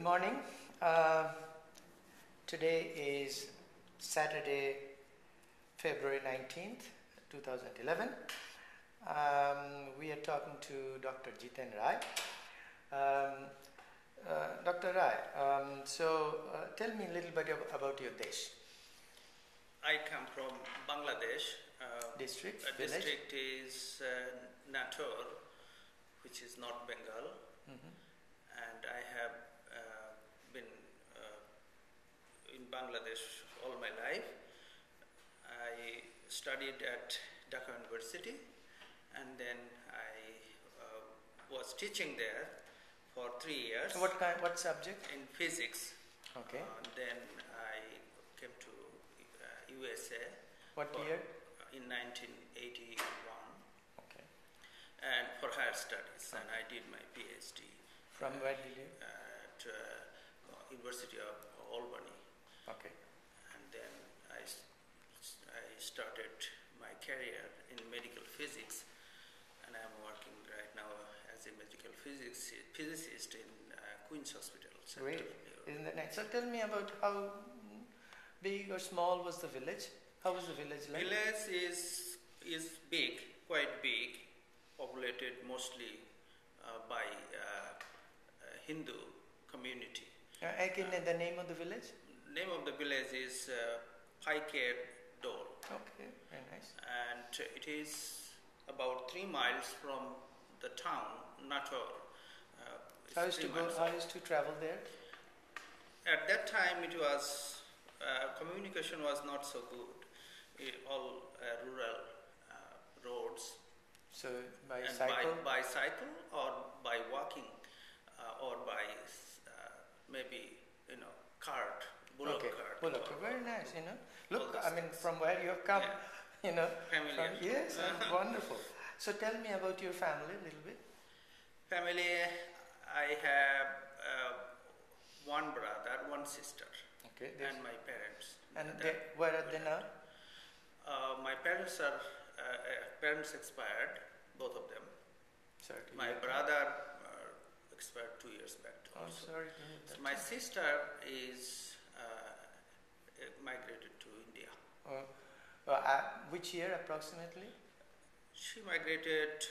morning. Today is Saturday, February 19th, 2011. We are talking to Dr. Jiten Roy. Dr. Roy, tell me a little bit about your desh. I come from Bangladesh. District? District is Nator, which is North Bengal. And I have been in Bangladesh all my life. I studied at Dhaka University, and then I was teaching there for 3 years. What subject? In physics. Okay. Then I came to USA. What year? In 1981. Okay. And for higher studies, and I did my PhD. From where did you? At University of Albany. Okay. And then I started my career in medical physics, and I'm working right now as a medical physicist in Queen's Hospital. Great. Isn't that nice? So tell me about how big or small was the village? How was the village like? Village is big, quite big, populated mostly by Hindu community. Again, the name of the village? Name of the village is Migrated. Okay, very nice. And it is about 3 miles from the town, Nator. How used to travel there? At that time, it was communication was not so good. All rural roads. So by cycle? By cycle or by walking or by maybe cart, bullock cart. Bullock, very nice. Look, I mean, from where you have come, Familiar. Yes, wonderful. So tell me about your family a little bit. Family, I have one brother, one sister, okay, and my parents. And where are they now? My parents are expired, both of them. Sorry. My brother expired 2 years back. Oh, sorry to hear that. So my sister is migrated to India. Which year approximately? She migrated,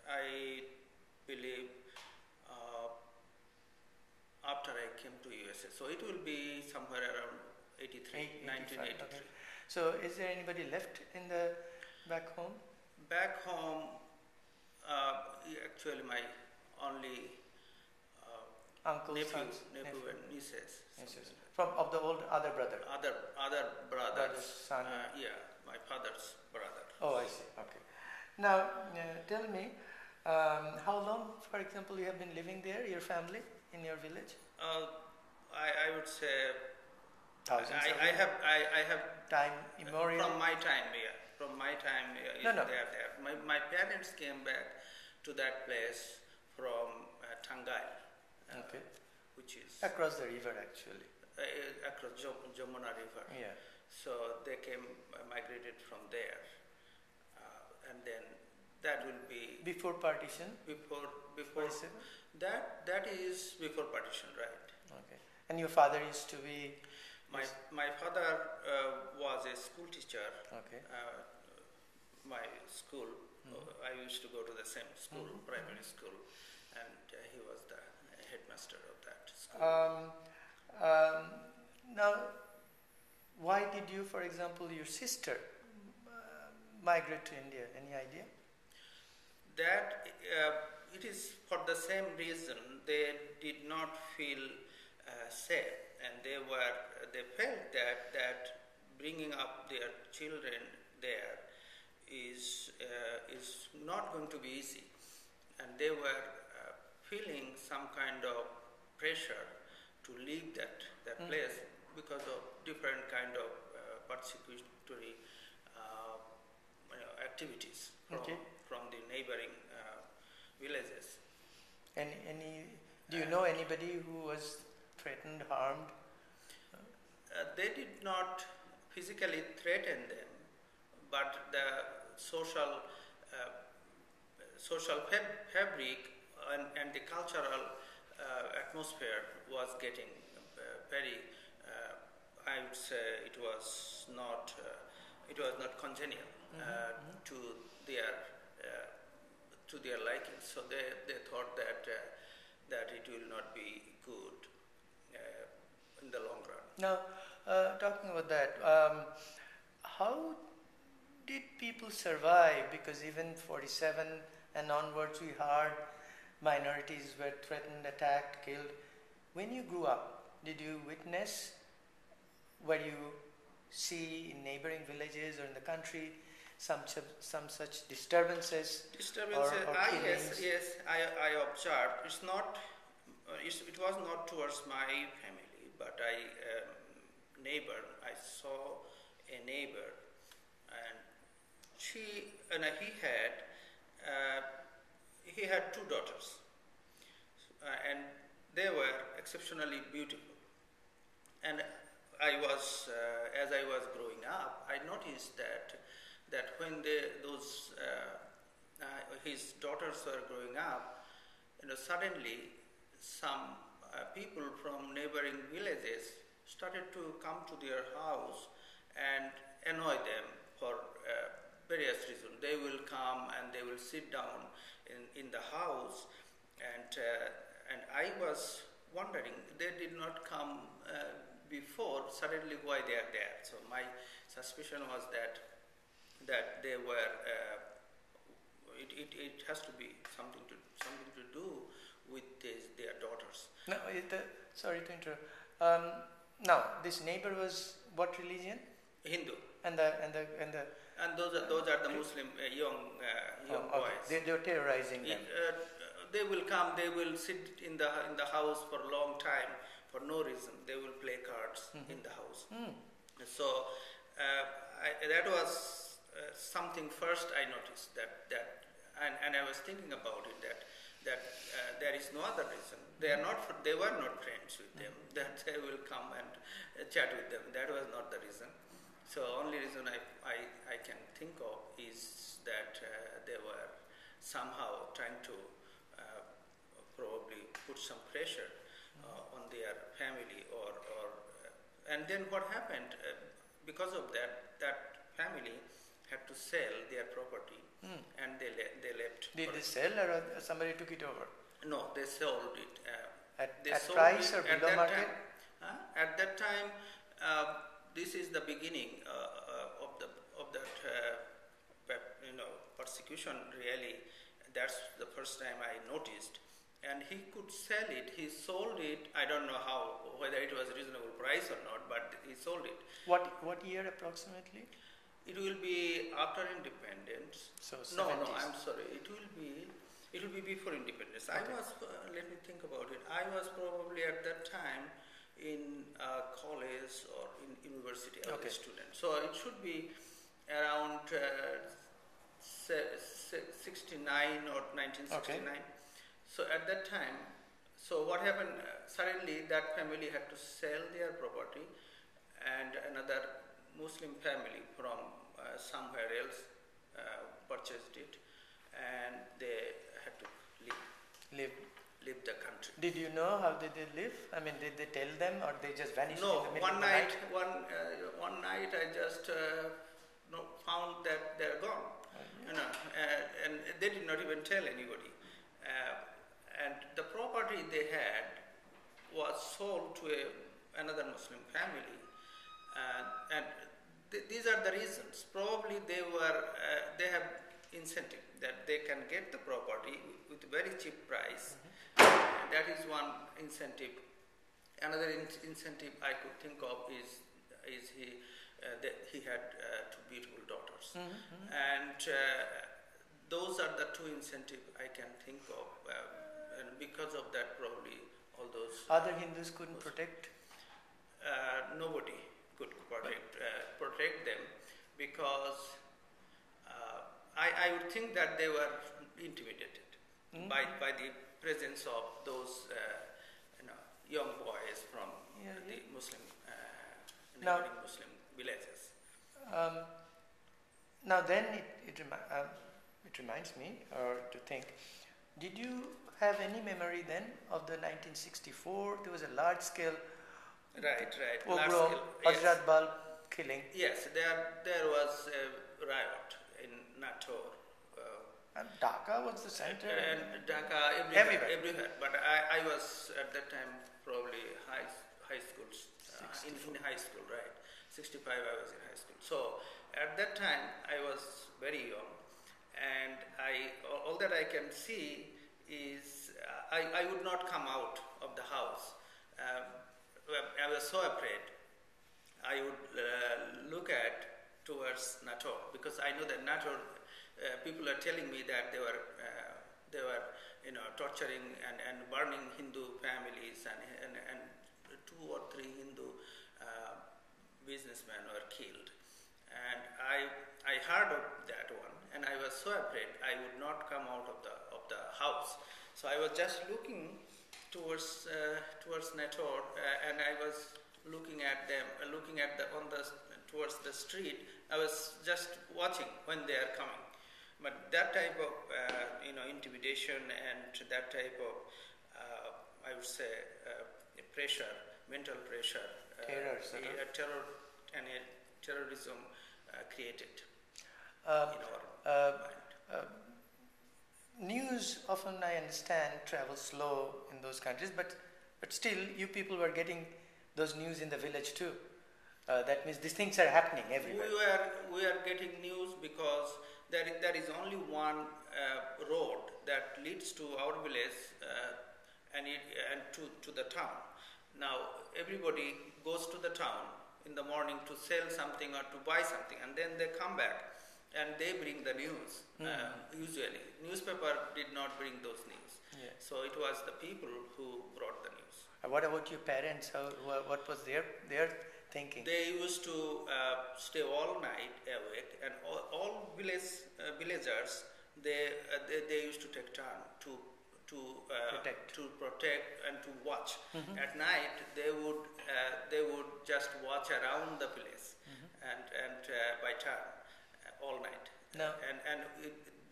I believe, after I came to USA. So it will be somewhere around 1983. Okay. So is there anybody left in the back home? Back home, actually my only Uncles, nephew and nieces. From of the other brother? Other brothers. Son. Yeah, my father's brother. Oh, I see. Okay. Now, tell me, how long, for example, you have been living there, your family, in your village? I would say thousands. I have time immemorial. From my time, yeah. From my time, No. There. My parents came back to that place from Tangai. Okay. Which is across the river, actually. Across Jamuna River. Yeah. So they migrated from there, and then that will be before partition. Before that is before partition, right? Okay. And your father used to be. My father was a school teacher. Okay. My school, I used to go to the same school, primary school, and he was the headmaster of that school. Now, why did you, for example, your sister migrate to India? Any idea? That it is for the same reason. They did not feel safe, and they felt that bringing up their children there is not going to be easy, and they were feeling some kind of pressure to leave that place because of different kind of persecutory activities from the neighboring villages. Do you know anybody who was threatened, harmed? They did not physically threaten them, but the social fabric and the cultural atmosphere was getting very, I would say it was not congenial to their liking. So they thought that it will not be good in the long run. Now, talking about that, how did people survive? Because even 47 and onwards, we heard minorities were threatened, attacked, killed. When you grew up, did you witness, where you see in neighboring villages or in the country some such disturbances? Disturbances. Or killings? Yes. I observed. It was not towards my family, but neighbor. I saw a neighbor, and he had two daughters, and they were exceptionally beautiful. And as I was growing up, I noticed that when his daughters were growing up, suddenly some people from neighboring villages started to come to their house and annoy them for various reasons. They will come and they will sit down in the house, and I was wondering, they did not come before, suddenly why they are there. So my suspicion was that they were. It has to be something to do with their daughters. No, sorry to interrupt. Now, this neighbor was what religion? Hindu. And those are the Muslim young boys. Okay. They were terrorizing them. They will come. They will sit in the house for a long time for no reason. They will play cards in the house. So that was something first I noticed and I was thinking about it that there is no other reason. They were not friends with them. That they will come and chat with them. That was not the reason. So only reason I can think of is that they were somehow trying to probably put some pressure on their family and then what happened because of that family had to sell their property and they left. Did they sell or somebody took it over? No, they sold it. At price or below market? At that time, this is the beginning of that persecution. Really, that's the first time I noticed. And he could sell it. He sold it. I don't know whether it was a reasonable price or not, but he sold it. What year approximately? It will be after independence. So 70s. No, I'm sorry. It will be before independence. Okay. Let me think about it. I was probably at that time in college or in university as a student. So it should be around 69 or 1969. Okay. So at that time, so what happened, suddenly that family had to sell their property and another Muslim family from somewhere else purchased it and they had to leave the country. Did you know how did they live? I mean, did they tell them or they just vanished in the middle of the night? One night I just found that they're gone. And they did not even tell anybody. And the property they had was sold to another Muslim family. And these are the reasons. Probably they have incentive that they can get the property with a very cheap price. That is one incentive. Another incentive I could think of is that he had two beautiful daughters. And those are the two incentives I can think of. And because of that, probably all those... Other Hindus couldn't protect? Nobody could protect them because I would think that they were intimidated by the presence of those young boys from the Muslim neighboring Muslim villages. Now then it reminds me to think, Did you have any memory then of the 1964? There was a large scale Right. pogrom, Large scale, yes. Hazrat Bal killing. Yes, there was a riot in Nator. And Dhaka was the center. And Dhaka, everywhere. But I was at that time probably high school, in high school, right? 65 I was in high school. So at that time I was very young, and all that I can see is I would not come out of the house. I was so afraid. I would look towards Nator, because I know that Nator, people are telling me that they were torturing and burning Hindu families, and 2 or 3 Hindu businessmen were killed. And I heard of that one, and I was so afraid I would not come out of the house. So I was just looking towards Nator, and I was looking at them, towards the street. I was just watching when they are coming. But that type of intimidation and that type of I would say pressure, mental pressure, terror and terrorism created in our mind. News often, I understand, travels slow in those countries, but still you people were getting those news in the village too. That means these things are happening everywhere. We are getting news because there is only one road that leads to our village and to the town. Now everybody goes to the town in the morning to sell something or to buy something, and then they come back and they bring the news. Usually newspaper did not bring those news. Yeah. So it was the people who brought the news. What about your parents? What was their thinking? They used to stay all night awake, and all villagers they used to take turn to protect and to watch. At night they would just watch around the village and by turn all night. No. And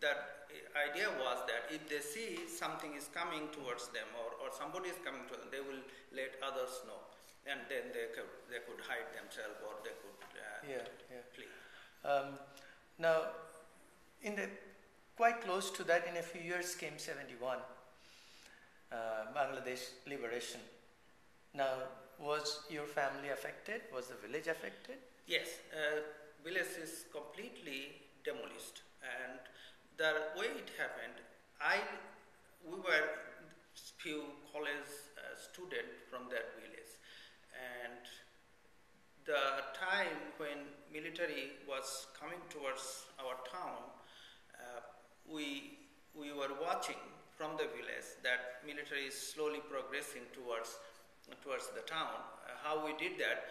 that idea was that if they see something is coming towards them or somebody is coming to them, they will let others know, and then they could hide themselves, or they could flee. Now, quite close to that, in a few years came 71, Bangladesh liberation. Now, was your family affected? Was the village affected? Yes, village is completely demolished, and the way it happened, we were few college students from that village, and the time when military was coming towards our town, we were watching from the village that military is slowly progressing towards the town. How we did that,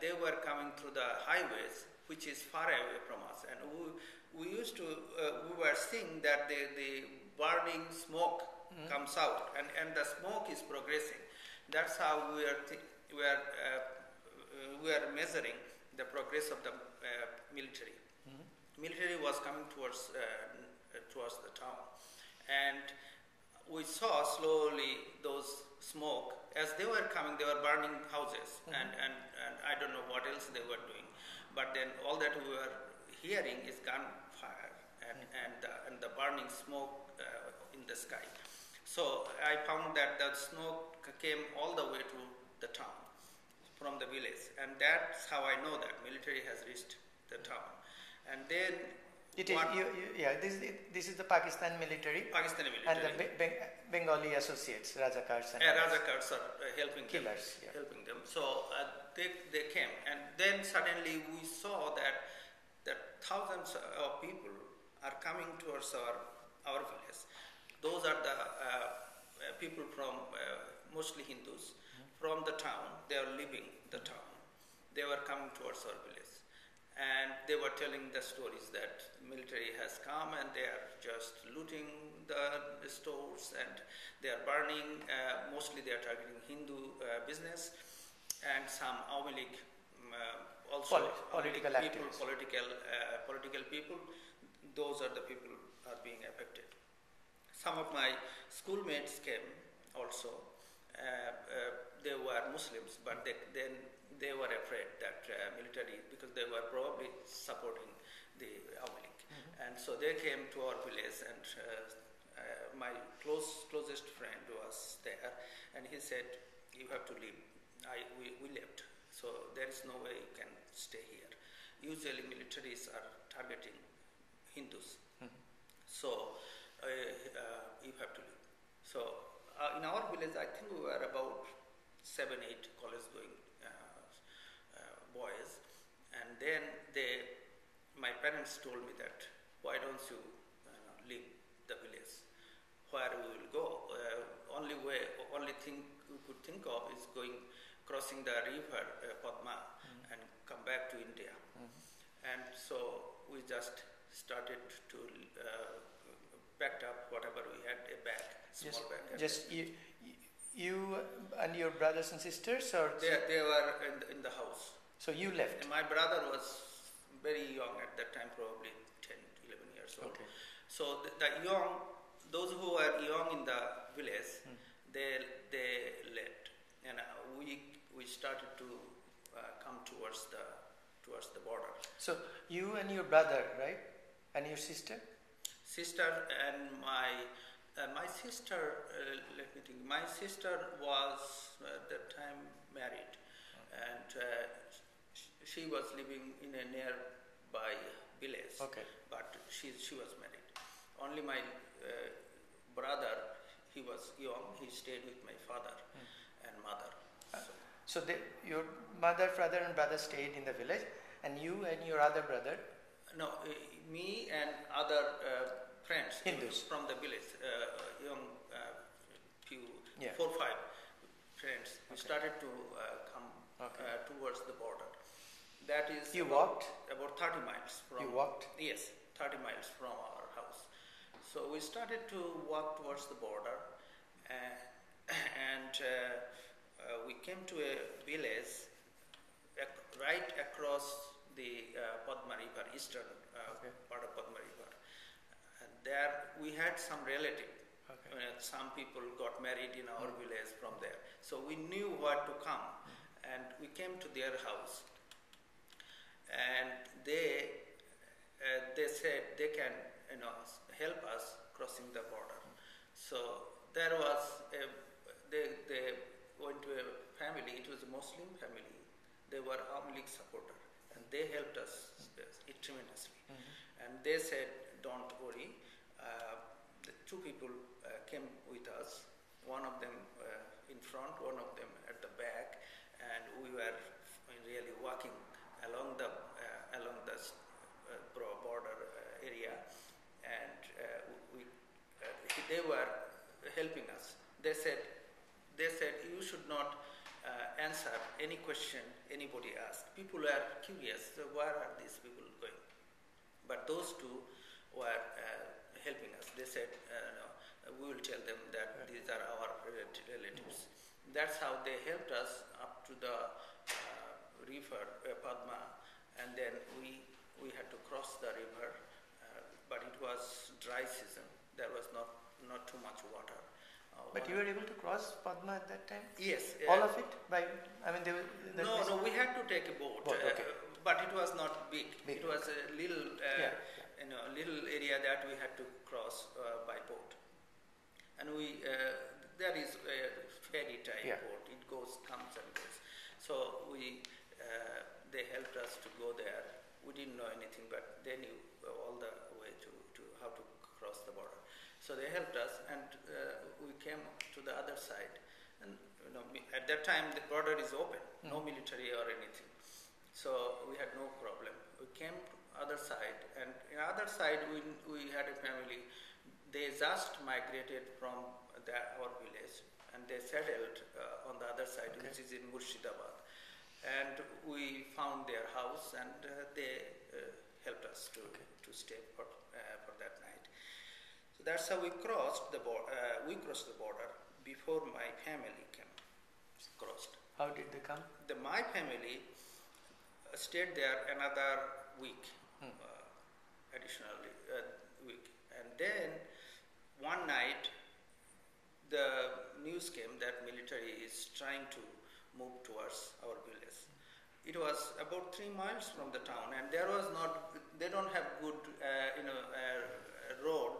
they were coming through the highways, which is far away from us, and we were seeing that the burning smoke comes out, and the smoke is progressing. That's how we are measuring the progress of the military. Military was coming towards the town, and we saw slowly those smoke. As they were coming, they were burning houses, and I don't know what else they were doing, but then all that we were hearing is gunfire and the burning smoke in the sky. So I found that the smoke came all the way to the town from the village, and that's how I know that military has reached the town. And then this is the Pakistan military. And the Bengali associates, Razakars. Razakars are helping killers, them. Helping them. So they came, and then suddenly we saw that thousands of people are coming towards our village. Those are the people from mostly Hindus from the town. They are leaving the town. They were coming towards our village, and they were telling the stories that military has come and they are just looting the stores, and they are burning. Mostly they are targeting Hindu business and some Awami League, also political people, political people. Those are the people are being affected. some of my schoolmates came also. They were Muslims, but then they were afraid that military, because they were probably supporting the Awami League. And so they came to our village, and my closest friend was there, and he said, "You have to leave." We left. So there is no way you can stay here. Usually militaries are targeting Hindus. So you have to leave. So in our village, I think we were about 7-8 college-going boys. And then my parents told me that, why don't you leave the village? Where we will go? Only thing we could think of is crossing the river Padma and come back to India. And so we just started to packed up whatever we had, a bag, small bag. Just you and your brothers and sisters, or they were in the house. So you left. And my brother was very young at that time, probably 10, 11 years old. Okay. So those who were young in the village, they left, and we started to come towards the border. So you and your brother, right, and your sister? Sister and my sister. Let me think. My sister was at that time married, and she was living in a nearby village. Okay. But she was married. Only my brother, he was young. He stayed with my father and mother. So your mother, father, and brother stayed in the village, and you and your other brother? No, me and other friends Hindus from the village, young few, 4 or 5 friends. We started to come towards the border. That is. You walked? About 30 miles from. You walked? Yes, 30 miles from our house. So we started to walk towards the border, and we came to a village right across the Padma River, eastern part of Padma River. And there we had some relative. Some people got married in our village from there. So we knew where to come, and we came to their house. And they said they can help us crossing the border. So there was they went to a family. It was a Muslim family. They were Awami League supporter, and they helped us tremendously. And they said, "Don't worry." The 2 people came with us. One of them in front, one of them at the back, and we were really walking along the border area, and they were helping us. They said you should not answer any question anybody asked. People are curious, so where are these people going? But those 2 were helping us. They said, no, we will tell them that these are our relatives. That's how they helped us up to the river Padma, and then we had to cross the river, but it was dry season. There was not too much water. But you were able to cross Padma at that time? Yes. All of it? No, we had to take a boat. But it was not big. It was a little, little area that we had to cross by boat. And there is a ferry type boat. It comes and goes. So they helped us to go there. We didn't know anything, but they knew all the way to how to cross the border. So they helped us, and we came to the other side. And at that time the border is open, no military or anything. So we had no problem. We came to other side, and in other side we had a family. They just migrated from our village, and they settled on the other side, which is in Murshidabad. And we found their house, and they helped us to stay for that night. So that's how we crossed the border. We crossed the border before my family crossed. How did they come? My family stayed there another week, additionally week, and then one night, the news came that military is trying to move towards our village. It was about 3 miles from the town, and there was not, they don't have good, road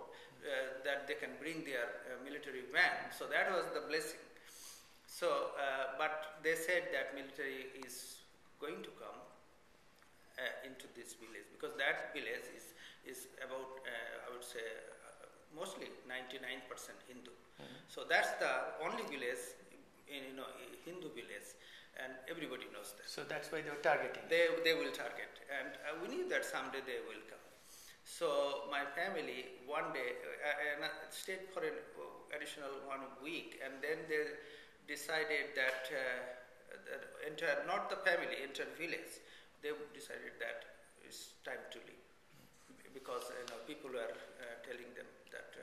that they can bring their military van. So that was the blessing. So, but they said that military is going to come into this village, because that village is about, I would say, mostly 99% Hindu. So that's the only village in Hindu village, and everybody knows that. So that's why they were targeting. They will target, and we knew that someday they will come. So my family one day stayed for an additional 1 week, and then they decided that not the family, entire village, they decided that it's time to leave, because people were telling them that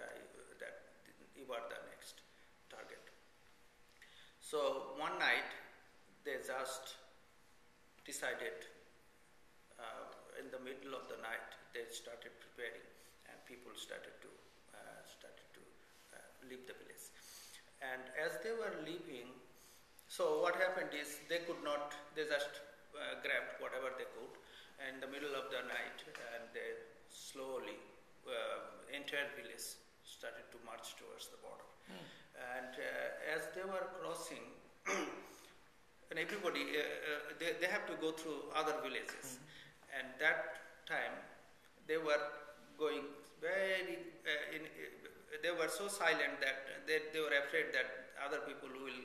that you are the next target. So one night they just decided, in the middle of the night they started preparing, and people started to leave the village. And as they were leaving, so what happened is they just grabbed whatever they could in the middle of the night, and they slowly, entire village started to march towards the border. And as they were crossing, and everybody, they have to go through other villages. And that time they were going very, they were so silent that they were afraid that other people will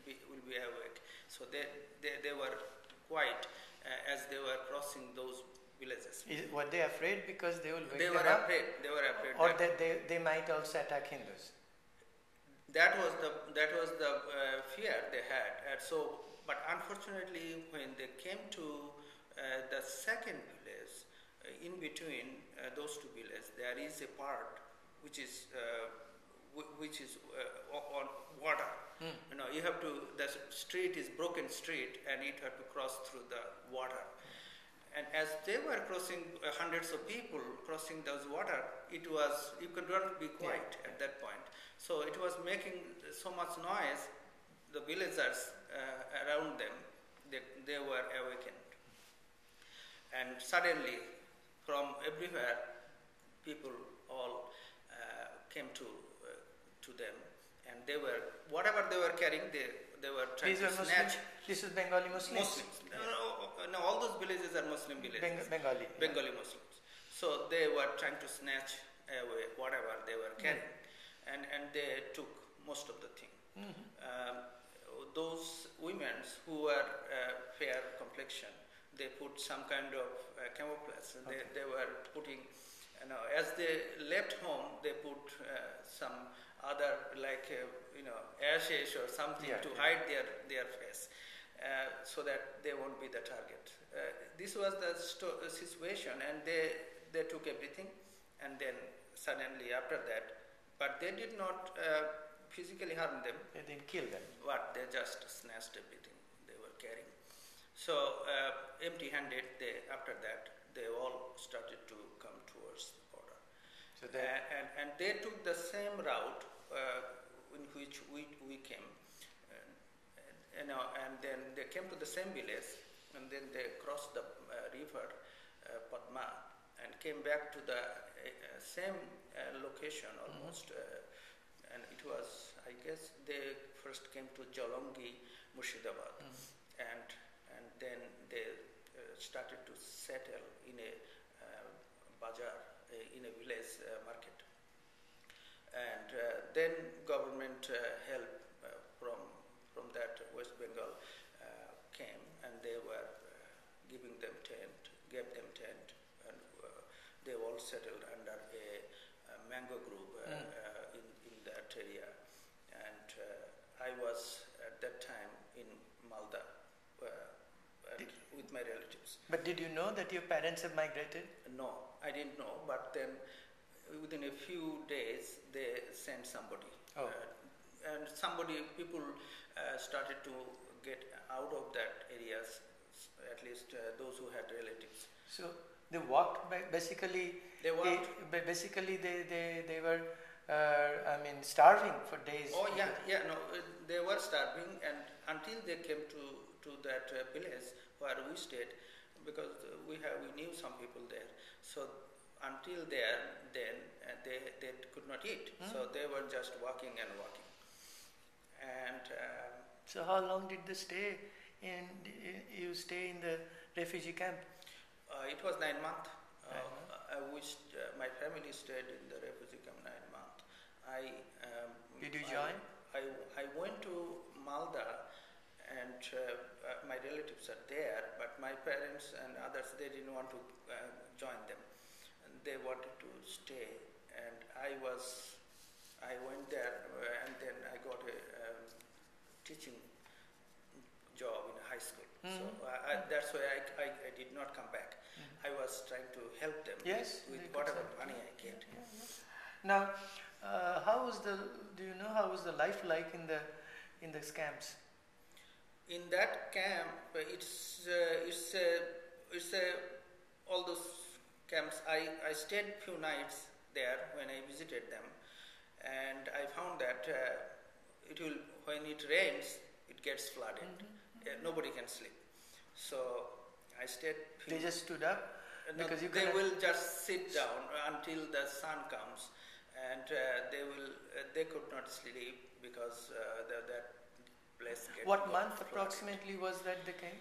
be awake. So they were quiet as they were crossing those villages. Were they afraid because they will wake They them were up? afraid. They were afraid. Or that they might also attack Hindus? That was the fear they had. And so, but unfortunately, when they came to the second village, in between those two villages, there is a part which is on water. You have to. The street is broken street, and you have to cross through the water. And as they were crossing, hundreds of people crossing those water, it was, you could not be quiet at that point. So it was making so much noise. The villagers around them, they were awakened. And suddenly, from everywhere, people all came to them, and they were, whatever they were carrying, they were trying to snatch. This is Bengali Muslims? Muslims. No, all those villages are Muslim villages. Bengali Muslims. So they were trying to snatch away whatever they were carrying, and they took most of the thing. Those women who were fair complexion, they put some kind of camouflage. They were putting, as they left home, they put some other, like ashes or something to hide their face, so that they won't be the target. This was the situation, and they took everything, and then suddenly after that, but they did not physically harm them. They didn't kill them. But they just snatched everything they were carrying. So empty-handed, after that, they all started to come towards the border. So and they took the same route in which we came, and then they came to the same village, and then they crossed the river Padma and came back to the same location almost. And it was, I guess, they first came to Jalongi, Murshidabad, and then they started to settle in a bazaar, in a village market. And then government help from that West Bengal came, and they were gave them tent, and they all settled under a mango group in that area. And I was at that time in Malda with my relatives. But did you know that your parents have migrated? No, I didn't know. But then within a few days, they sent somebody. And people started to get out of that areas, at least those who had relatives. So they walked back, basically. They walked. Basically, they were starving for days. Oh yeah, no, they were starving, and until they came to that village where we stayed, because we knew some people there. So until there, then they could not eat. So they were just walking and walking. And so how long did they stay in? You stay in the refugee camp? It was 9 months. My family stayed in the refugee camp 9 months. Did you join? I went to Malda, and my relatives are there, but my parents and others, they didn't want to join them. And they wanted to stay, and I went there, and then I got a teaching job in a high school. So that's why I did not come back. I was trying to help them with whatever money I get. Now, do you know how was the life like in the camps? In that camp, it's all those camps. I stayed few nights there when I visited them, and I found that when it rains, it gets flooded. Nobody can sleep. So I stayed. They just stood up? Because they will just sit down until the sun comes, and they could not sleep because that place gets. What month approximately was that they came?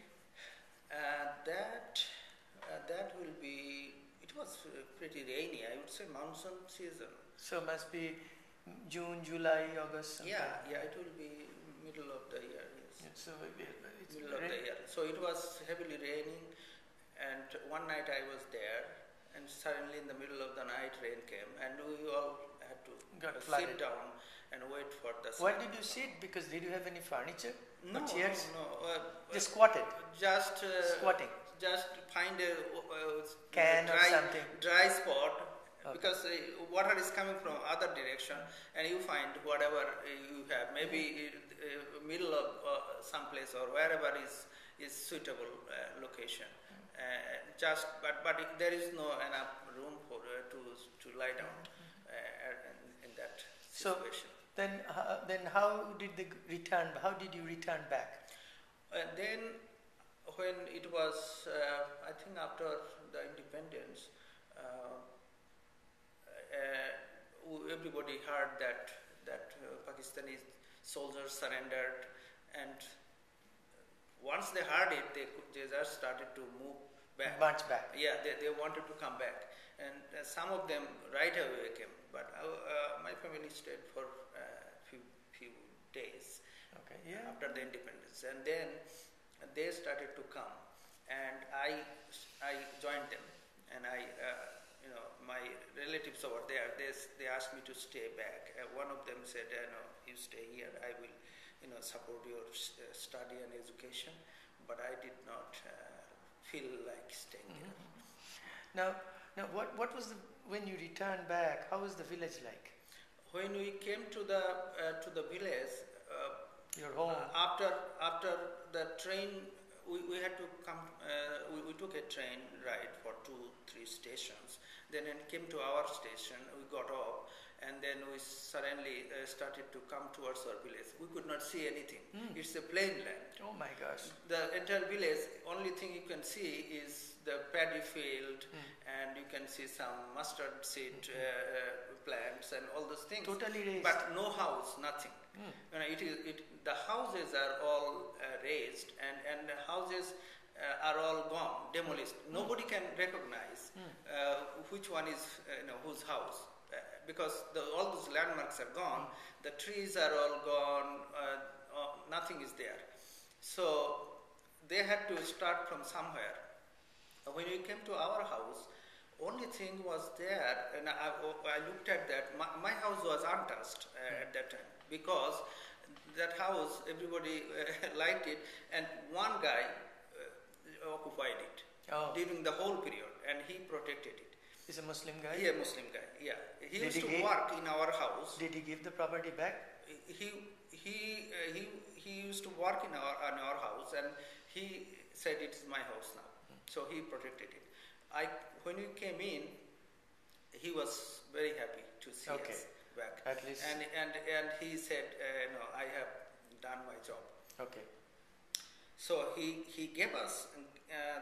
That will be. It was pretty rainy. I would say monsoon season. So must be June, July, August. Yeah. It will be middle of the year. Yes. So it's middle of the year. So it was heavily raining. And one night I was there, and suddenly in the middle of the night rain came, and we all had to sit down and wait for the sun. Where did you sit? Because did you have any furniture? No, chairs? No. Just squatted? Just squatting? Just find a can or something? Dry spot, because water is coming from other direction, and you find whatever you have, maybe middle of some place or wherever is suitable location. But there is no enough room for to lie down in that situation. So then how did they return? How did you return back? Then when it was, I think after the independence, everybody heard that Pakistani soldiers surrendered, and once they heard it, they just started to move back. March back. Yeah, they wanted to come back, and some of them right away came. But my family stayed for few days after the independence, and then they started to come, and I joined them, and my relatives over there, they asked me to stay back. One of them said, "No, you stay here. I will." Support your study and education, but I did not feel like staying there. Now, what was when you returned back? How was the village like? When we came to the village, your home. After the train, we had to come. We took a train ride for 2-3 stations. Then it came to our station. We got off. And then we suddenly started to come towards our village. We could not see anything. It's a plain land. Oh my gosh. The entire village, only thing you can see is the paddy field, and you can see some mustard seed plants and all those things. Totally raised. But no house, nothing. The houses are all raised, and the houses are all gone, demolished. Nobody can recognize which one is whose house. Because all those landmarks are gone, the trees are all gone, nothing is there. So they had to start from somewhere. When we came to our house, only thing was there, and I looked at that. My house was untouched at that time, because that house, everybody liked it, and one guy occupied it during the whole period, and he protected it. He's a Muslim guy? Yeah, Muslim guy, yeah. He used to work in our house. Did he give the property back? He used to work in our house, and he said it's my house now. So he protected it. When we came in, he was very happy to see us. back. At least. And he said, no, I have done my job. Okay. So he gave us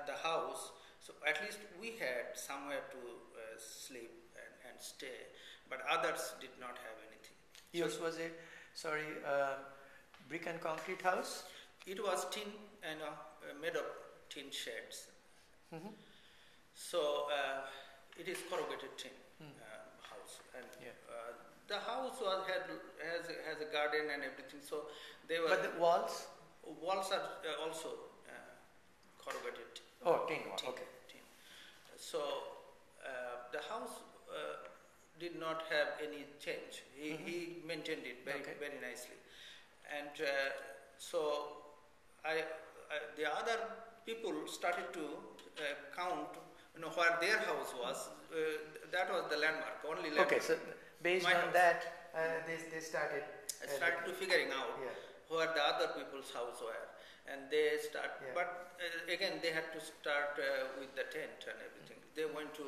the house. So at least we had somewhere to sleep and stay, but others did not have anything. Yours was a, brick and concrete house? It was tin, made of tin sheds. Mm-hmm. So it is corrugated tin house, and the house has a garden and everything. So they were. But the walls are also corrugated. Oh, tin wall. Okay. Tin. So the house did not have any change. He maintained it very nicely, and so the other people started to count, where their house was. That was the landmark, only landmark. Okay, so based on that, they started. To figuring out where the other people's house were, and they start. Yeah. But again, they had to start with the tent and everything. They went to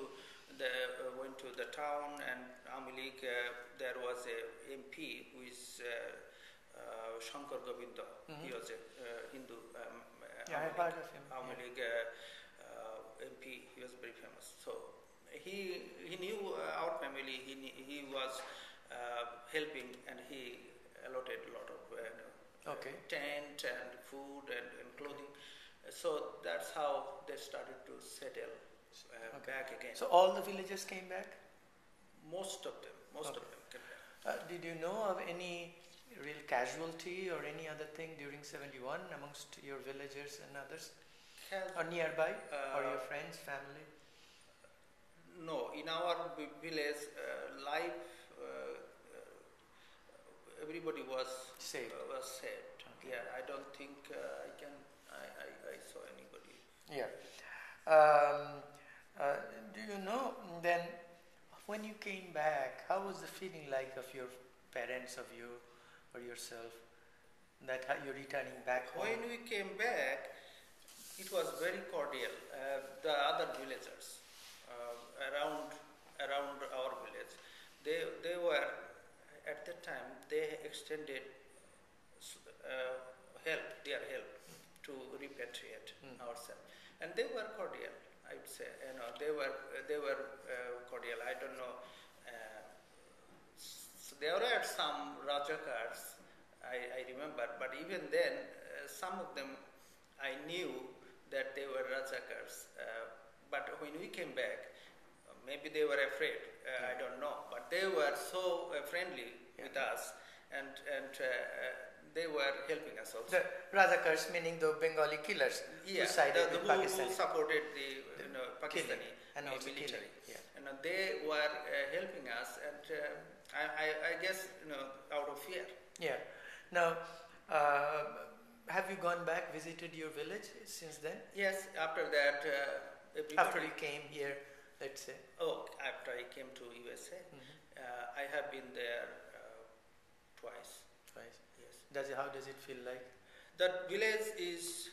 the town, and Amilik, there was a MP who is Shankar Govinda. He was a Hindu. I heard of him. Amilik MP. He was very famous. So he knew our family. He was helping, and he allotted a lot of tent and food and clothing. So that's how they started to settle back again. So all the villagers came back? Most of them came back. Did you know of any real casualty or any other thing during 71 amongst your villagers and others? Or nearby? Or your friends, family? No, in our village, life, everybody was saved. Okay. Yeah, I don't think I saw anybody. Yeah. Do you know then, when you came back, how was the feeling like of your parents, of you, or yourself, that you're returning back home? When we came back, it was very cordial. The other villagers around our village, they were, at that time, they extended their help to repatriate ourselves, and they were cordial. I would say, they were cordial. I don't know. So there were some Razakars, I remember, but even then, some of them I knew that they were Razakars. But when we came back, maybe they were afraid. I don't know. But they were so friendly with us, and they were helping us also. The Razakars, meaning the Bengali killers, who sided with Pakistan, who supported the Pakistani and also military. Yeah. They were helping us, and I guess out of fear. Yeah. Now, have you gone back, visited your village since then? Yes. After that, after you came here, let's say. Oh, after I came to USA, I have been there twice. Yes. How does it feel like? That village is,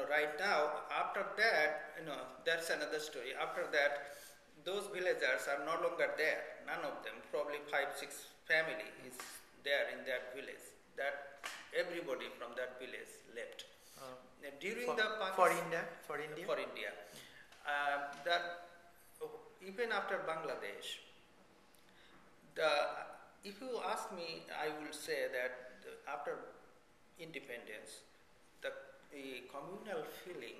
right now. After that, that's another story. After that, those villagers are no longer there. None of them. Probably 5-6 family is there in that village. That everybody from that village left. During for India. That even after Bangladesh, if you ask me, I will say that after independence, the communal feeling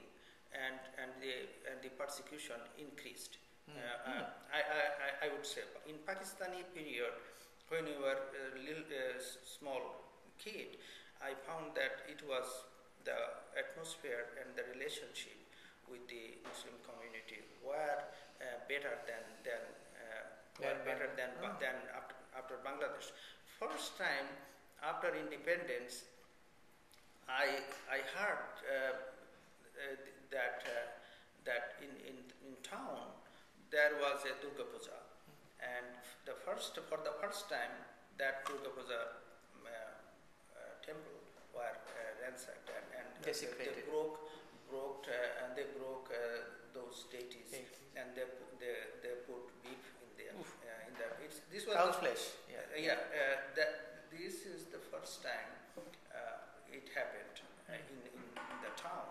and the persecution increased. I would say in Pakistani period, when we were a small kid, I found that it was the atmosphere and the relationship with the Muslim community were better than after Bangladesh. First time after independence, I heard that in town there was a Durga Puja, and for the first time that Durga Puja temple were ransacked, and they broke those deities, and they put beef in there. This was cow flesh. This is the first time it happened in the town,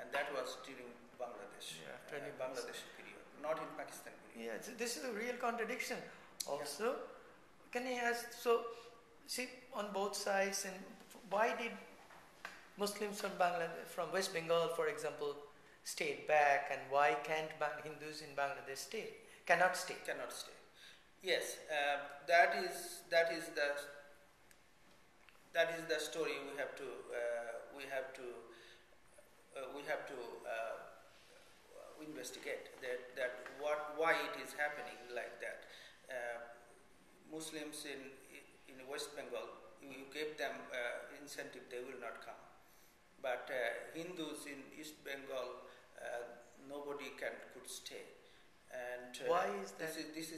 and that was during Bangladesh, Bangladesh period, not in Pakistan period. Yeah, so this is a real contradiction. Also, can I ask? So, see, on both sides, and why did Muslims from Bangladesh, from West Bengal, for example, stayed back, and why can't Hindus in Bangladesh stay? Cannot stay. Cannot stay. Yes, that is the story we have to investigate why it is happening like that. Muslims in West Bengal, you give them incentive, they will not come. But Hindus in East Bengal, nobody could stay. And why is that? This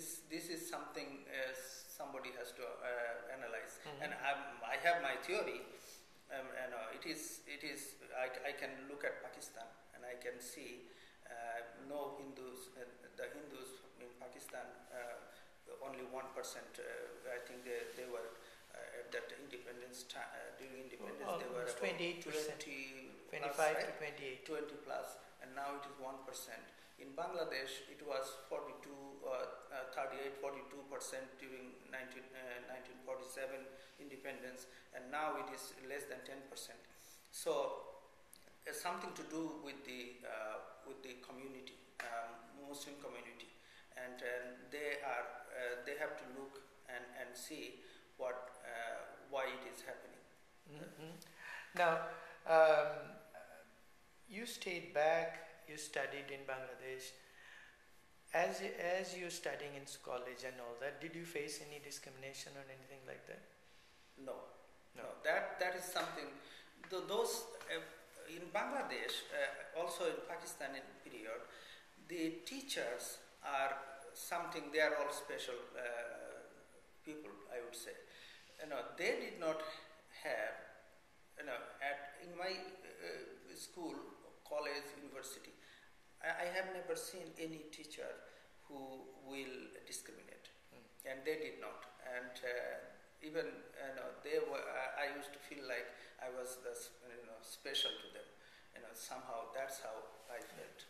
is something somebody has to analyze. And I have my theory. It is. I can look at Pakistan and I can see no Hindus. The Hindus in Pakistan, only 1%. I think they were at that independence time. During independence, they were about 28%, 25 to 28, 20 plus, and now it is 1%. In Bangladesh, it was 42% during 1947 independence, and now it is less than 10%. So, it's something to do with the community, Muslim community, and they have to look and see why it is happening. Now, you stayed back. You studied in Bangladesh. As you're studying in college and all that, did you face any discrimination or anything like that? No. That is something. Those in Bangladesh, also in Pakistan in period, the teachers are something. They are all special people, I would say. They did not have. In my school, college, university, I have never seen any teacher who will discriminate, and they did not. And even they were. I used to feel like I was special to them. Somehow that's how I felt.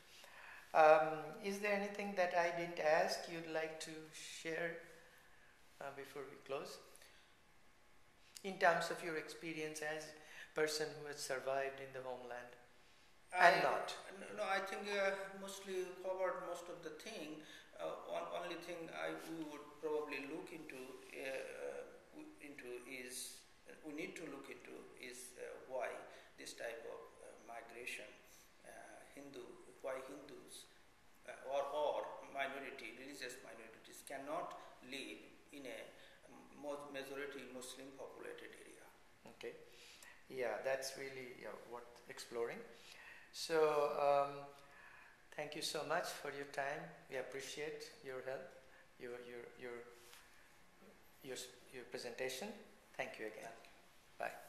Is there anything that I didn't ask you'd like to share before we close? In terms of your experience as a person who has survived in the homeland. I think mostly covered most of the thing. Only thing we would probably look into is we need to look into is why this type of migration, why Hindus or religious minorities cannot live in a majority Muslim populated area. Okay, yeah, that's really worth exploring. So, thank you so much for your time. We appreciate your help, your presentation. Thank you again. Thank you. Bye.